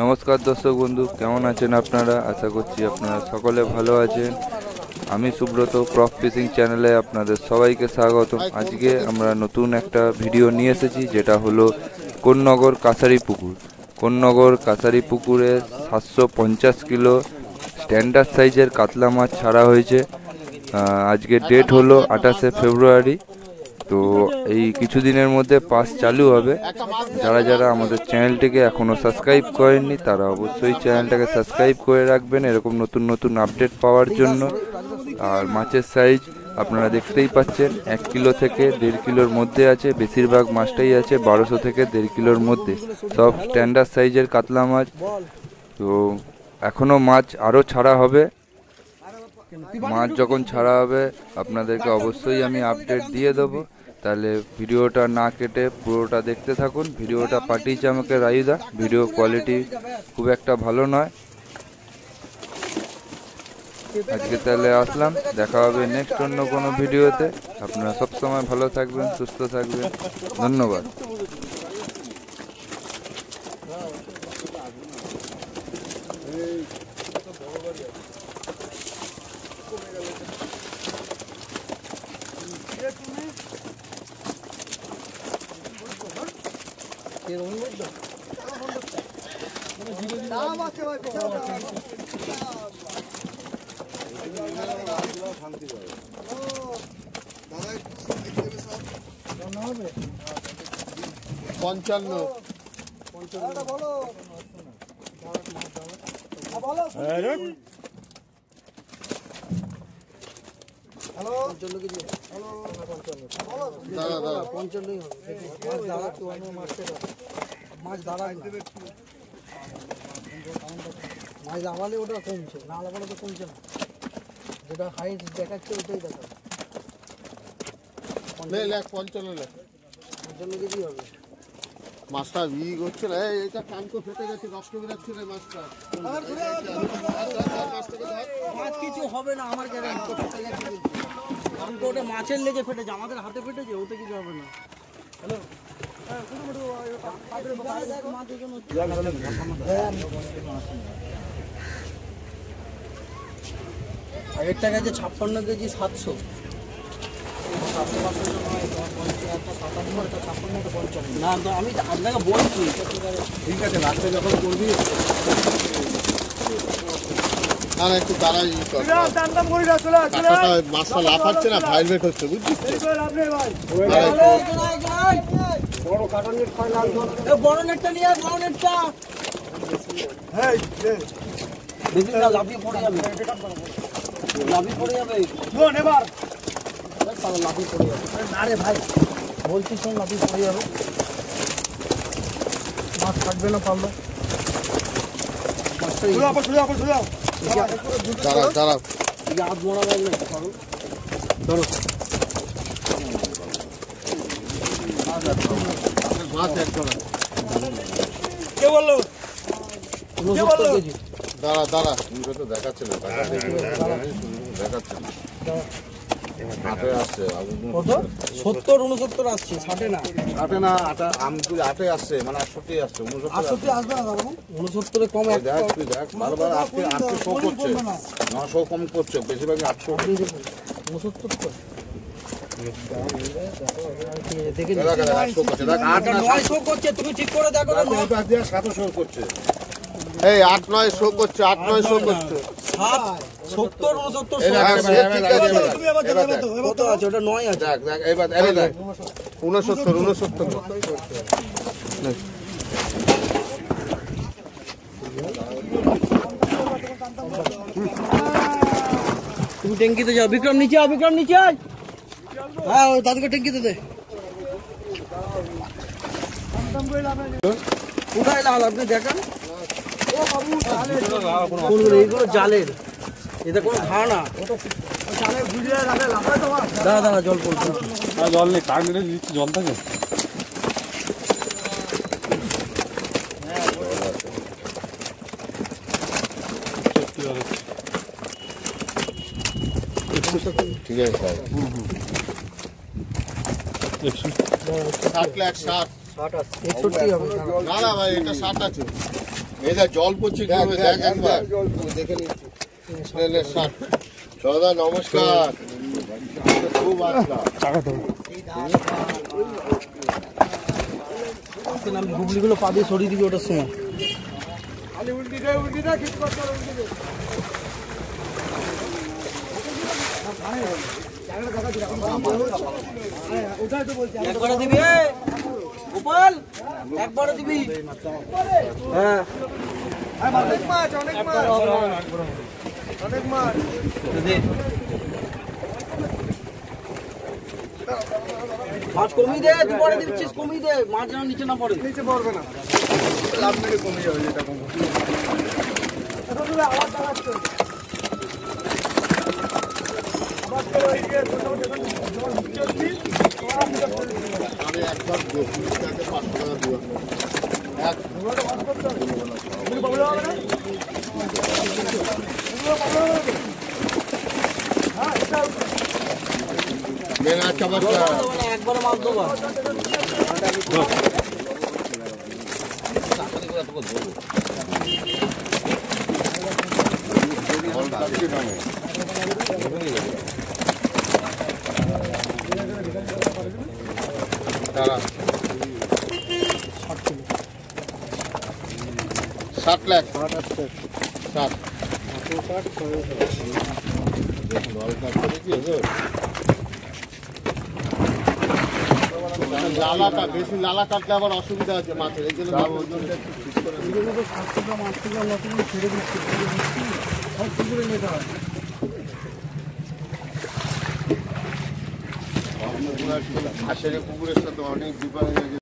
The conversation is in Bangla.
নমস্কার দর্শক বন্ধু, কেমন আছেন আপনারা? আশা করছি আপনারা সকলে ভালো আছেন। আমি সুব্রত, প্রফ ফিশিং চ্যানেলে আপনাদের সবাইকে স্বাগত। আজকে আমরা নতুন একটা ভিডিও নিয়ে এসেছি, যেটা হলো কোন্নগর কাছারি পুকুর। কোন্নগর কাছারি পুকুরে 750 কিলো স্ট্যান্ডার্ড সাইজের কাতলা মাছ ছাড়া হয়েছে। আজকে ডেট হলো 28শে ফেব্রুয়ারি। তো এই কিছুদিনের মধ্যে পাস চালু হবে। যারা যারা আমাদের চ্যানেলটিকে এখনও সাবস্ক্রাইব করেননি তারা অবশ্যই চ্যানেলটাকে সাবস্ক্রাইব করে রাখবেন এরকম নতুন নতুন আপডেট পাওয়ার জন্য। আর মাছের সাইজ আপনারা দেখতেই পাচ্ছেন, 1 কিলো থেকে 1.5 কিলোর মধ্যে আছে। বেশিরভাগ মাছটাই আছে 1200 থেকে 1.5 কিলোর মধ্যে, সব স্ট্যান্ডার্ড সাইজের কাতলা মাছ। তো এখনও মাছ আরও ছাড়া হবে। মাছ যখন ছাড়া হবে আপনাদেরকে অবশ্যই আমি আপডেট দিয়ে দেবো। তাহলে ভিডিওটা না কেটে পুরোটা দেখতে থাকুন। ভিডিওটা পাঠিয়েছে আমাকে রায়ুদা, ভিডিও কোয়ালিটি খুব একটা ভালো নয়। আজকে তাহলে আসলাম, দেখা হবে নেক্সট অন্য কোনো ভিডিওতে। আপনারা সবসময় ভালো থাকবেন, সুস্থ থাকবেন। ধন্যবাদ। পঞ্চান্ন মাছ লাগালে ওটা কমছে, না লাগালে তো কমছে না। যেটা হাইট দেখাচ্ছে ওটাই দেখাবে। 55 কেজি হবে। মাছটা করছে না, এইটা কানকো ফেটে গেছে, রক্ত বেরোচ্ছে রে মাছটা। মাছ কিছু হবে না আমার গ্যারান্টি। ওটা মাছের লেগে ফেটেছে, আমাদের হাতে ফেটেছে, ওতে কিছু হবে না। হ্যালো, আগেরটা গেছে 56 কেজি 700। না তো আমি আপনাকে বলছি, ঠিক আছে, রাত্রে যখন করবি আর একটু দাঁড়াই। মাছটা লাফাচ্ছে না, ভাইব্রেট হচ্ছে, বুঝছিস? বড় নেটটা নিয়ে বড় নেটটা দেখি না, লাফিয়ে পড়ে যাবে, লাফিয়ে পড়ে যাবে। লাফিয়ে পড়ে যাবে না রে ভাই, বলছি শোন, লাফিয়ে পড়ে যাবে। মাছ থাকবে না পারলো। দাঁড়াও, হাত মোড়া লাগবে, ধরো মাছ একদম। কে বললো? 69 কেজি। দাঁড়া, তুমি তো দেখাচ্ছে না, দেখাচ্ছে না। আটে আসছে, 70-69 আসছে, 60 না। আটে না, আটে আসছে, মানে 68 আসছে, 68 আসবে না দাদা, 69 কম। দেখ তুই দেখ, বারবার 8 শো করছে, 900 কম করছে, বেশিরভাগই 800। 69 তো দেখে তুমি ঠিক করে দেখো না, 7 শো করছে। এই 8-9 শো করছে, 8-9 শো করছে। 70-69 কত আছে? ওটা 9 আছে। দেখ এবার দেখ 69। তুমি ট্যাঙ্কিতে যাও, বিক্রম নিচে আয়, বিক্রম নিচে আয়। হ্যাঁ, ওই দাদুকে ট্যাঙ্কিতে দে। কোথায় লাল আপনি দেখান? এইগুলো জালের, এটা কোনো ঘা না। দাঁড়া জল পড়ছে, জল নেই, কাক মেরে দিচ্ছি, জল থাকে। ঠিক আছে, 60 লাখ 60 61 হবে। না ভাই, এটা 60 আছে। এটা জল পড়ছে কিভাবে দেখ একবার দেখে নিচ্ছি সদা নমস্কার খুব আসলাম আমি গুগলিগুলো পা দিয়ে সরিয়ে দিবি ওটার সময় একবারে দিবি গোপাল, একবারে দিবি। হ্যাঁ অনেক মাছ মাছ কমিয়ে দে, দুবারে দিচ্ছিস কমিয়ে দে, মাছ যেন নিচে না পড়ে। নিচে পড়বে না, লাভ মেরে কমে যাবে যেটা কমে। আওয়াজ চালাচ্ছে আমি একবার 500 টাকা দিব একবারে মাছ দেবো। $7 লাখ লালাটা বেশি লালা কাটলে আবার অসুবিধা আছে মাছের, এই জন্য ছেড়ে দিচ্ছি, সব পুকুরে নিতে হয়। ঘাসের পুকুরের সাথে অনেক বিপদ